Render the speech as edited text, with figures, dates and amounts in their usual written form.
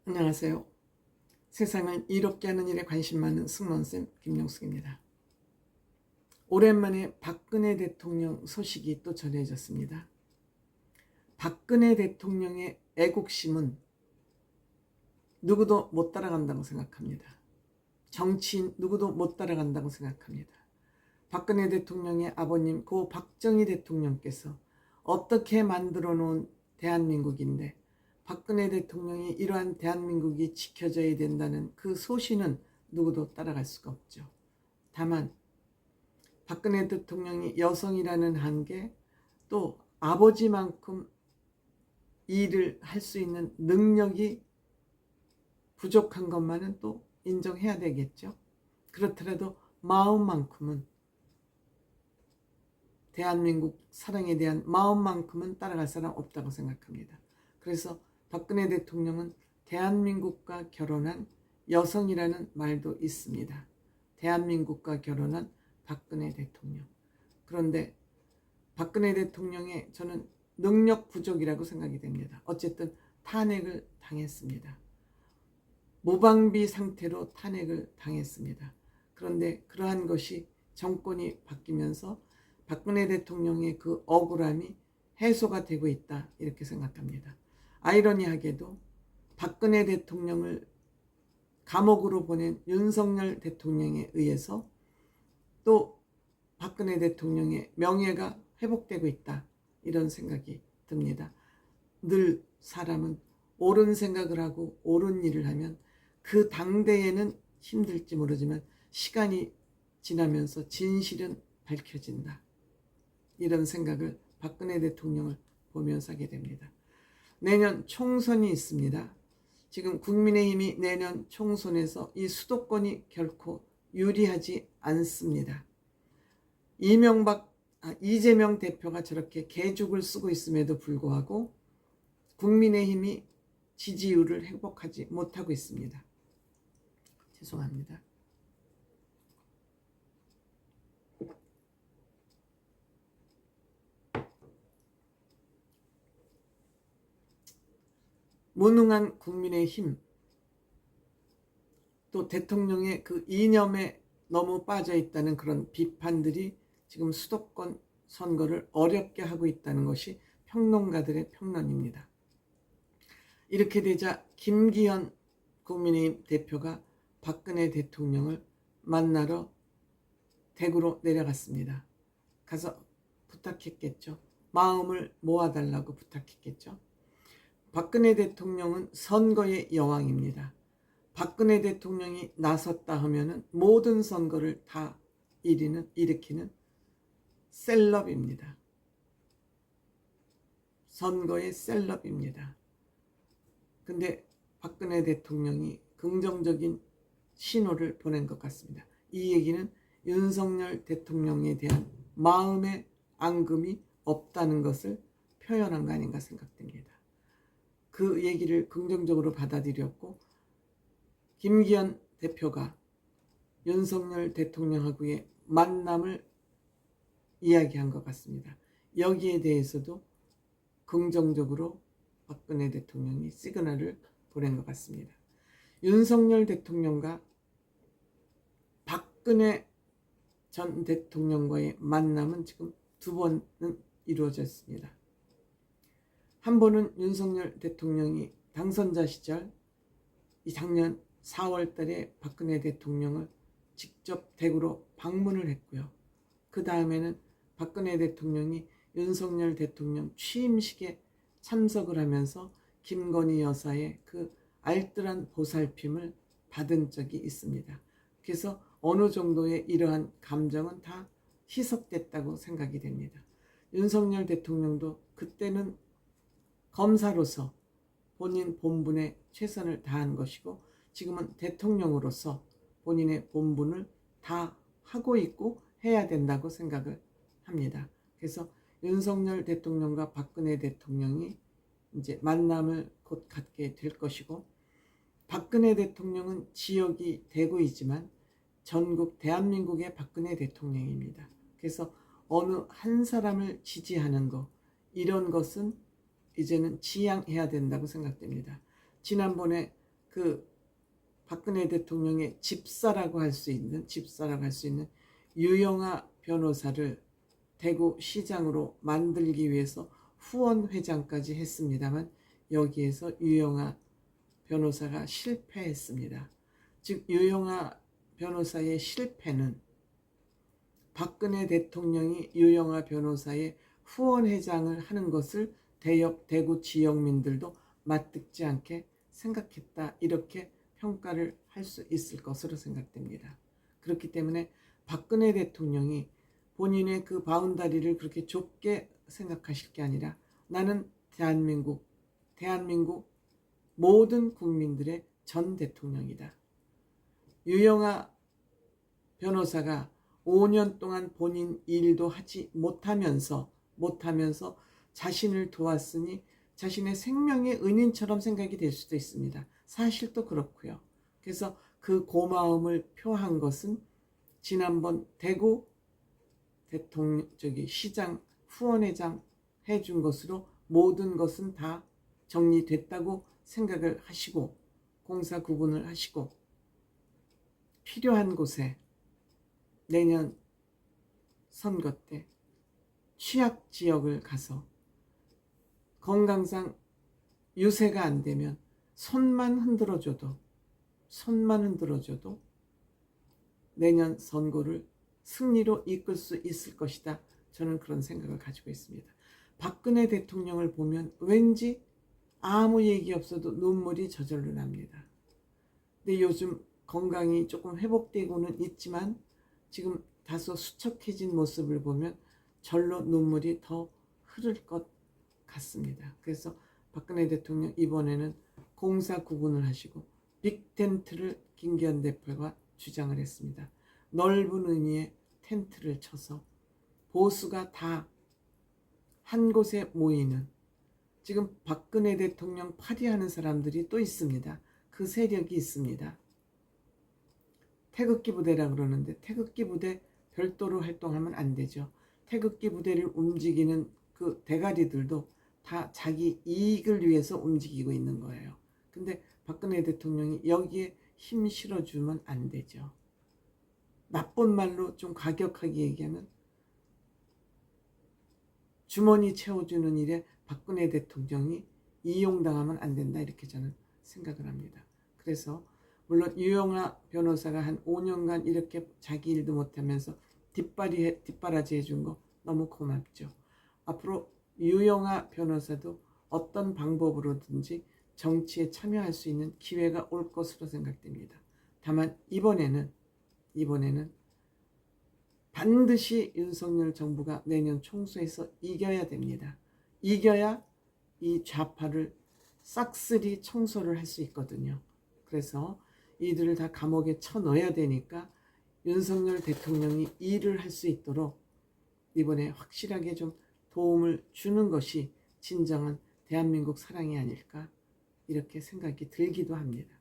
안녕하세요. 세상을 이롭게 하는 일에 관심 많은 승무원쌤 김용숙입니다. 오랜만에 박근혜 대통령 소식이 또 전해졌습니다. 박근혜 대통령의 애국심은 누구도 못 따라간다고 생각합니다. 정치인 누구도 못 따라간다고 생각합니다. 박근혜 대통령의 아버님 고 박정희 대통령께서 어떻게 만들어 놓은 대한민국인데 박근혜 대통령이 이러한 대한민국이 지켜져야 된다는 그 소신은 누구도 따라갈 수가 없죠. 다만 박근혜 대통령이 여성이라는 한계, 또 아버지만큼 일을 할 수 있는 능력이 부족한 것만은 또 인정해야 되겠죠. 그렇더라도 마음만큼은, 대한민국 사랑에 대한 마음만큼은 따라갈 사람 없다고 생각합니다. 그래서 박근혜 대통령은 대한민국과 결혼한 여성이라는 말도 있습니다. 대한민국과 결혼한 박근혜 대통령. 그런데 박근혜 대통령의 저는 능력 부족이라고 생각이 됩니다. 어쨌든 탄핵을 당했습니다. 무방비 상태로 탄핵을 당했습니다. 그런데 그러한 것이 정권이 바뀌면서 박근혜 대통령의 그 억울함이 해소가 되고 있다, 이렇게 생각합니다. 아이러니하게도 박근혜 대통령을 감옥으로 보낸 윤석열 대통령에 의해서 또 박근혜 대통령의 명예가 회복되고 있다, 이런 생각이 듭니다. 늘 사람은 옳은 생각을 하고 옳은 일을 하면 그 당대에는 힘들지 모르지만 시간이 지나면서 진실은 밝혀진다, 이런 생각을 박근혜 대통령을 보면서 하게 됩니다. 내년 총선이 있습니다. 지금 국민의힘이 내년 총선에서 이 수도권이 결코 유리하지 않습니다. 이재명 대표가 저렇게 개죽을 쓰고 있음에도 불구하고 국민의힘이 지지율을 회복하지 못하고 있습니다. 죄송합니다. 무능한 국민의힘, 또 대통령의 그 이념에 너무 빠져 있다는 그런 비판들이 지금 수도권 선거를 어렵게 하고 있다는 것이 평론가들의 평론입니다. 이렇게 되자 김기현 국민의힘 대표가 박근혜 대통령을 만나러 대구로 내려갔습니다. 가서 부탁했겠죠. 마음을 모아달라고 부탁했겠죠. 박근혜 대통령은 선거의 여왕입니다. 박근혜 대통령이 나섰다 하면은 모든 선거를 다 일으키는 셀럽입니다. 선거의 셀럽입니다. 근데 박근혜 대통령이 긍정적인 신호를 보낸 것 같습니다. 이 얘기는 윤석열 대통령에 대한 마음의 앙금이 없다는 것을 표현한 거 아닌가 생각됩니다. 그 얘기를 긍정적으로 받아들였고 김기현 대표가 윤석열 대통령하고의 만남을 이야기한 것 같습니다. 여기에 대해서도 긍정적으로 박근혜 대통령이 시그널을 보낸 것 같습니다. 윤석열 대통령과 박근혜 전 대통령과의 만남은 지금 두 번은 이루어졌습니다. 한 번은 윤석열 대통령이 당선자 시절 이 작년 4월 달에 박근혜 대통령을 직접 대구로 방문을 했고요. 그 다음에는 박근혜 대통령이 윤석열 대통령 취임식에 참석을 하면서 김건희 여사의 그 알뜰한 보살핌을 받은 적이 있습니다. 그래서 어느 정도의 이러한 감정은 다 희석됐다고 생각이 됩니다. 윤석열 대통령도 그때는 검사로서 본인 본분에 최선을 다한 것이고 지금은 대통령으로서 본인의 본분을 다 하고 있고 해야 된다고 생각을 합니다. 그래서 윤석열 대통령과 박근혜 대통령이 이제 만남을 곧 갖게 될 것이고, 박근혜 대통령은 지역이 대구이지만 전국 대한민국의 박근혜 대통령입니다. 그래서 어느 한 사람을 지지하는 것, 이런 것은 이제는 지양해야 된다고 생각됩니다. 지난번에 그 박근혜 대통령의 집사라고 할 수 있는 유영아 변호사를 대구시장으로 만들기 위해서 후원회장까지 했습니다만 여기에서 유영아 변호사가 실패했습니다. 즉 유영아 변호사의 실패는 박근혜 대통령이 유영아 변호사의 후원회장을 하는 것을 대구 지역민들도 맞듣지 않게 생각했다, 이렇게 평가를 할 수 있을 것으로 생각됩니다. 그렇기 때문에 박근혜 대통령이 본인의 그 바운다리를 그렇게 좁게 생각하실 게 아니라 나는 대한민국 모든 국민들의 전 대통령이다. 유영아 변호사가 5년 동안 본인 일도 하지 못하면서 자신을 도왔으니 자신의 생명의 은인처럼 생각이 될 수도 있습니다. 사실도 그렇고요. 그래서 그 고마움을 표한 것은 지난번 대구 시장 후원회장 해준 것으로 모든 것은 다 정리됐다고 생각을 하시고 공사 구분을 하시고 필요한 곳에 내년 선거 때 취약 지역을 가서 건강상 유세가 안 되면 손만 흔들어줘도 내년 선거를 승리로 이끌 수 있을 것이다. 저는 그런 생각을 가지고 있습니다. 박근혜 대통령을 보면 왠지 아무 얘기 없어도 눈물이 저절로 납니다. 근데 요즘 건강이 조금 회복되고는 있지만 지금 다소 수척해진 모습을 보면 절로 눈물이 더 흐를 것 같습니다. 그래서 박근혜 대통령 이번에는 공사 구분을 하시고 빅텐트를 김기현 대표가 주장을 했습니다. 넓은 의미의 텐트를 쳐서 보수가 다 한 곳에 모이는, 지금 박근혜 대통령 파리하는 사람들이 또 있습니다. 그 세력이 있습니다. 태극기 부대라 그러는데 태극기 부대 별도로 활동하면 안 되죠. 태극기 부대를 움직이는 그 대가리들도 다 자기 이익을 위해서 움직이고 있는 거예요. 근데 박근혜 대통령이 여기에 힘 실어주면 안 되죠. 나쁜 말로 좀 과격하게 얘기하면 주머니 채워주는 일에 박근혜 대통령이 이용당하면 안 된다, 이렇게 저는 생각을 합니다. 그래서 물론 유영아 변호사가 한 5년간 이렇게 자기 일도 못하면서 뒷바라지 해준 거 너무 고맙죠. 앞으로 유영아 변호사도 어떤 방법으로든지 정치에 참여할 수 있는 기회가 올 것으로 생각됩니다. 다만 이번에는 반드시 윤석열 정부가 내년 총선에서 이겨야 됩니다. 이겨야 이 좌파를 싹쓸이 청소를 할 수 있거든요. 그래서 이들을 다 감옥에 쳐넣어야 되니까 윤석열 대통령이 일을 할 수 있도록 이번에 확실하게 좀 도움을 주는 것이 진정한 대한민국 사랑이 아닐까, 이렇게 생각이 들기도 합니다.